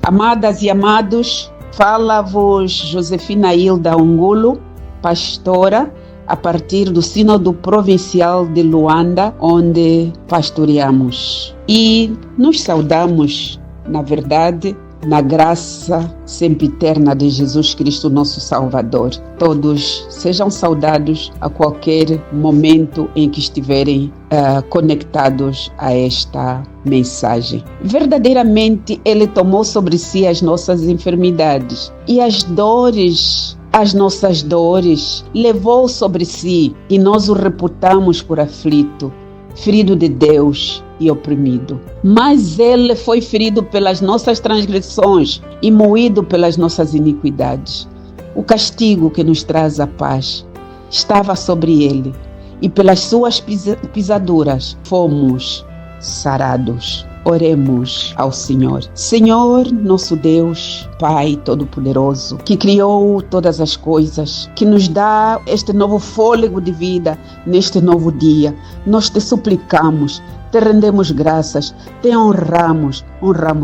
Amadas e amados, fala-vos Josefina Hilda Angulo, pastora, a partir do Sínodo Provincial de Luanda, onde pastoreamos. E nos saudamos, na verdade, na graça sempiterna de Jesus Cristo, nosso Salvador. Todos sejam saudados a qualquer momento em que estiverem conectados a esta mensagem. Verdadeiramente, Ele tomou sobre si as nossas enfermidades e as nossas dores, levou sobre si, e nós o reputamos por aflito, ferido de Deus e oprimido. Mas Ele foi ferido pelas nossas transgressões e moído pelas nossas iniquidades. O castigo que nos traz a paz estava sobre Ele, e pelas suas pisaduras fomos sarados. Oremos ao Senhor. Senhor, nosso Deus, Pai Todo-Poderoso, que criou todas as coisas, que nos dá este novo fôlego de vida neste novo dia, nós te suplicamos, te rendemos graças, te honramos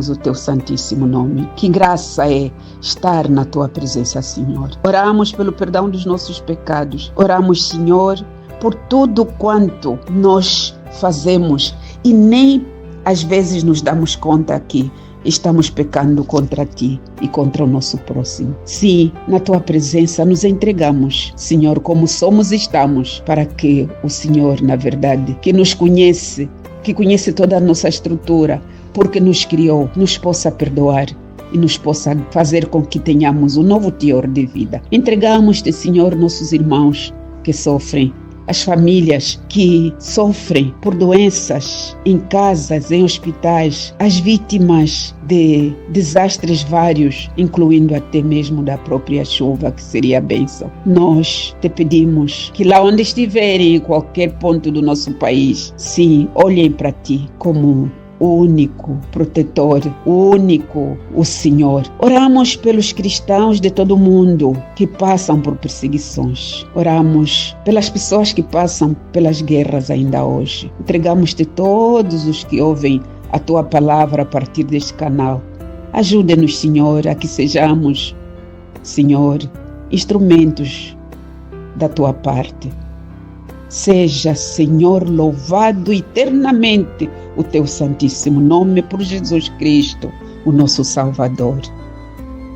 o teu santíssimo nome. Que graça é estar na tua presença, Senhor. Oramos pelo perdão dos nossos pecados. Oramos, Senhor, por tudo quanto nós fazemos e nem às vezes nos damos conta que estamos pecando contra ti e contra o nosso próximo. Sim, na tua presença nos entregamos, Senhor, como somos e estamos, para que o Senhor, na verdade, que nos conhece, que conhece toda a nossa estrutura, porque nos criou, nos possa perdoar e nos possa fazer com que tenhamos um novo teor de vida. Entregamos-te, Senhor, nossos irmãos que sofrem, as famílias que sofrem por doenças em casas, em hospitais, as vítimas de desastres vários, incluindo até mesmo da própria chuva, que seria a bênção. Nós te pedimos que lá onde estiverem, em qualquer ponto do nosso país, sim, olhem para ti como o único protetor, o Senhor. Oramos pelos cristãos de todo o mundo que passam por perseguições. Oramos pelas pessoas que passam pelas guerras ainda hoje. Entregamos-te todos os que ouvem a tua palavra a partir deste canal. Ajude-nos, Senhor, a que sejamos, Senhor, instrumentos da tua parte. Seja, Senhor, louvado eternamente o teu santíssimo nome por Jesus Cristo, o nosso Salvador.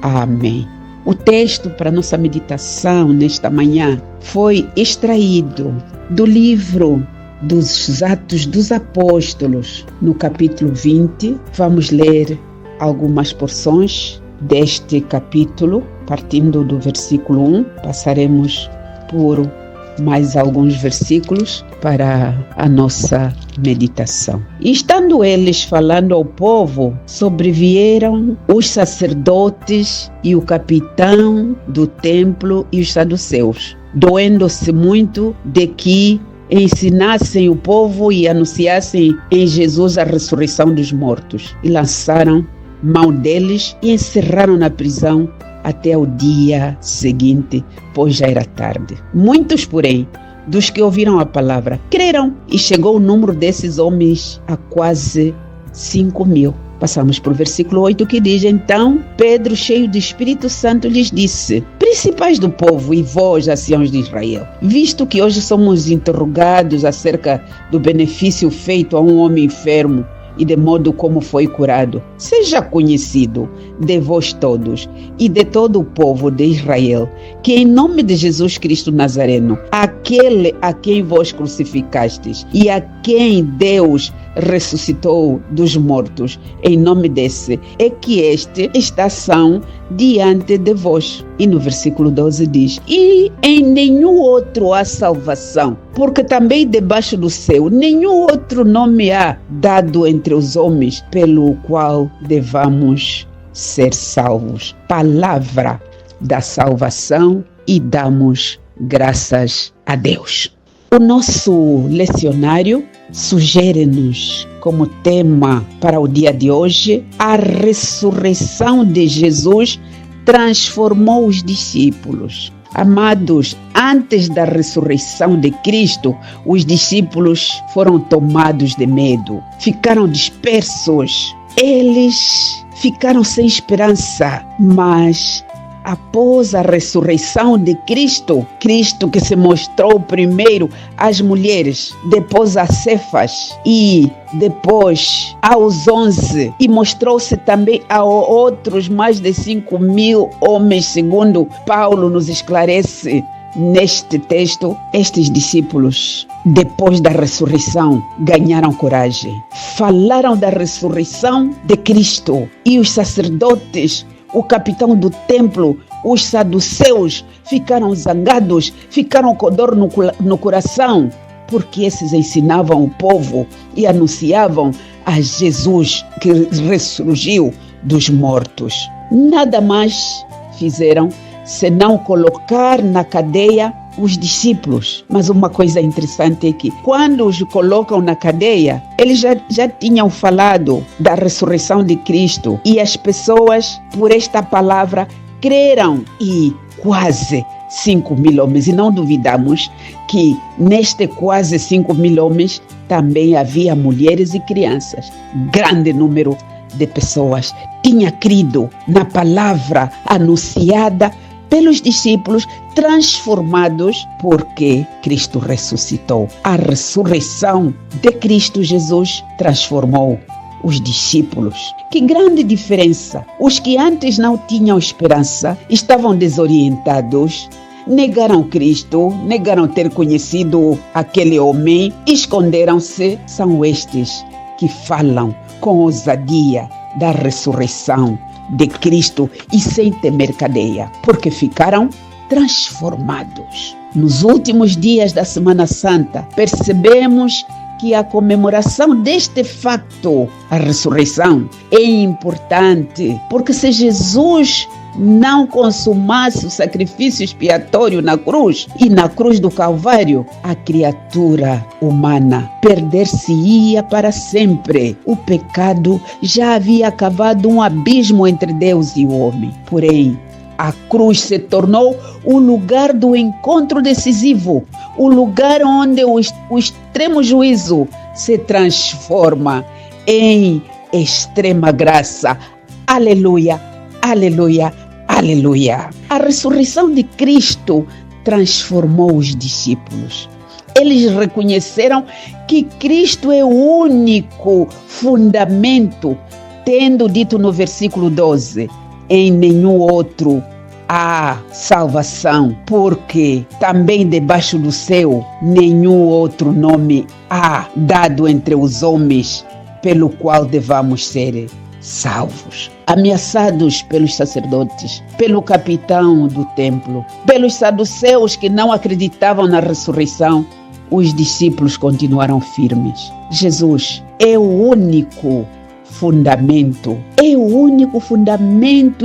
Amém. O texto para nossa meditação nesta manhã foi extraído do livro dos Atos dos Apóstolos, no capítulo 20. Vamos ler algumas porções deste capítulo, partindo do versículo 1. Passaremos por mais alguns versículos para a nossa meditação. E estando eles falando ao povo, sobrevieram os sacerdotes e o capitão do templo e os saduceus, doendo-se muito de que ensinassem o povo e anunciassem em Jesus a ressurreição dos mortos. E lançaram mão deles e encerraram na prisão até o dia seguinte, pois já era tarde. Muitos, porém, dos que ouviram a palavra, creram, e chegou o número desses homens a quase 5.000. Passamos para o versículo 8, que diz: Então Pedro, cheio do Espírito Santo, lhes disse: Principais do povo e vós, anciãos de Israel, visto que hoje somos interrogados acerca do benefício feito a um homem enfermo e de modo como foi curado, seja conhecido de vós todos e de todo o povo de Israel, que em nome de Jesus Cristo Nazareno, aquele a quem vós crucificastes e a quem Deus ressuscitou dos mortos, em nome desse, é que este está são diante de vós. E no versículo 12 diz: E em nenhum outro há salvação, porque também debaixo do céu nenhum outro nome há dado entre os homens, pelo qual devamos ser salvos. Palavra da salvação, e damos graças a Deus. O nosso lecionário sugere-nos como tema para o dia de hoje: a ressurreição de Jesus transformou os discípulos. Amados, antes da ressurreição de Cristo, os discípulos foram tomados de medo, ficaram dispersos. Eles ficaram sem esperança, mas após a ressurreição de Cristo, Cristo que se mostrou primeiro às mulheres, depois a Cefas e depois aos 11, e mostrou-se também a outros mais de 5.000 homens, segundo Paulo nos esclarece neste texto. Estes discípulos, depois da ressurreição, ganharam coragem, falaram da ressurreição de Cristo, e os sacerdotes, o capitão do templo, os saduceus, ficaram zangados, ficaram com dor no coração, porque esses ensinavam o povo e anunciavam a Jesus que ressurgiu dos mortos. Nada mais fizeram senão colocar na cadeia os discípulos. Mas uma coisa interessante é que quando os colocam na cadeia, eles já tinham falado da ressurreição de Cristo, e as pessoas, por esta palavra, creram, e quase 5.000 homens. E não duvidamos que neste quase 5.000 homens também havia mulheres e crianças. Grande número de pessoas tinha crido na palavra anunciada pelos discípulos, transformados porque Cristo ressuscitou. A ressurreição de Cristo Jesus transformou os discípulos. Que grande diferença! Os que antes não tinham esperança, estavam desorientados, negaram Cristo, negaram ter conhecido aquele homem, esconderam-se. São estes que falam com ousadia da ressurreição de Cristo e sem temer cadeia, porque ficaram transformados. Nos últimos dias da Semana Santa, percebemos que a comemoração deste facto, a ressurreição, é importante, porque se Jesus não consumasse o sacrifício expiatório na cruz, e na cruz do Calvário, a criatura humana perder-se-ia para sempre. O pecado já havia cavado um abismo entre Deus e o homem. Porém, a cruz se tornou o lugar do encontro decisivo, o lugar onde o extremo juízo se transforma em extrema graça. Aleluia, aleluia, aleluia. A ressurreição de Cristo transformou os discípulos. Eles reconheceram que Cristo é o único fundamento, tendo dito no versículo 12, em nenhum outro há salvação, porque também debaixo do céu nenhum outro nome há dado entre os homens pelo qual devamos ser salvos. Ameaçados pelos sacerdotes, pelo capitão do templo, pelos saduceus que não acreditavam na ressurreição, os discípulos continuaram firmes. Jesus é o único fundamento,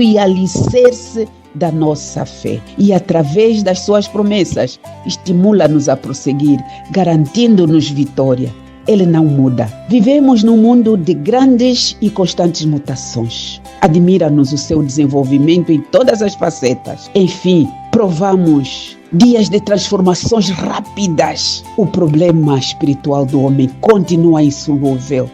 e alicerce da nossa fé. E através das suas promessas, estimula-nos a prosseguir, garantindo-nos vitória. Ele não muda. Vivemos num mundo de grandes e constantes mutações. Admira-nos o seu desenvolvimento em todas as facetas. Enfim, provamos dias de transformações rápidas. O problema espiritual do homem continua insolúvel,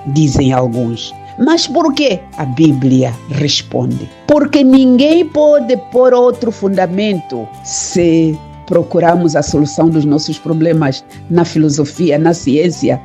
dizem alguns. Mas por quê? A Bíblia responde: porque ninguém pode pôr outro fundamento. Se procuramos a solução dos nossos problemas na filosofia, na ciência,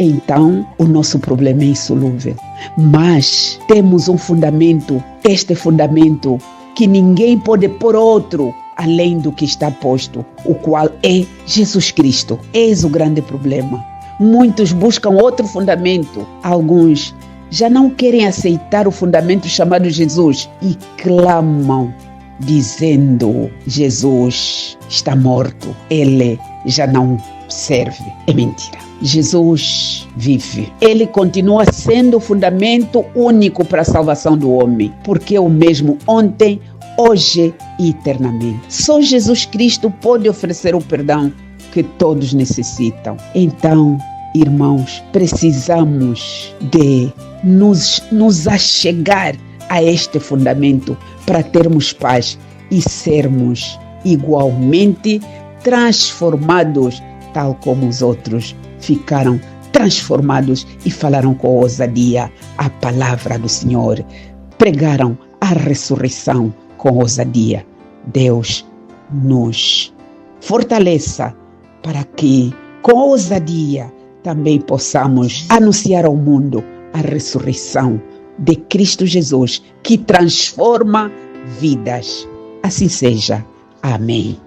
então o nosso problema é insolúvel. Mas temos um fundamento, este fundamento que ninguém pode pôr outro além do que está posto, o qual é Jesus Cristo. Eis o grande problema. Muitos buscam outro fundamento. Alguns já não querem aceitar o fundamento chamado Jesus e clamam, dizendo: Jesus está morto, ele já não serve. É mentira. Jesus vive. Ele continua sendo o fundamento único para a salvação do homem, porque é o mesmo ontem, hoje e eternamente. Só Jesus Cristo pode oferecer o perdão que todos necessitam. Então, irmãos, precisamos de nos achegar a este fundamento para termos paz e sermos igualmente transformados, tal como os outros ficaram transformados e falaram com ousadia a palavra do Senhor. pregaram a ressurreição com ousadia. Deus nos fortaleça para que, com ousadia, também possamos anunciar ao mundo a ressurreição de Cristo Jesus, que transforma vidas. Assim seja. Amém.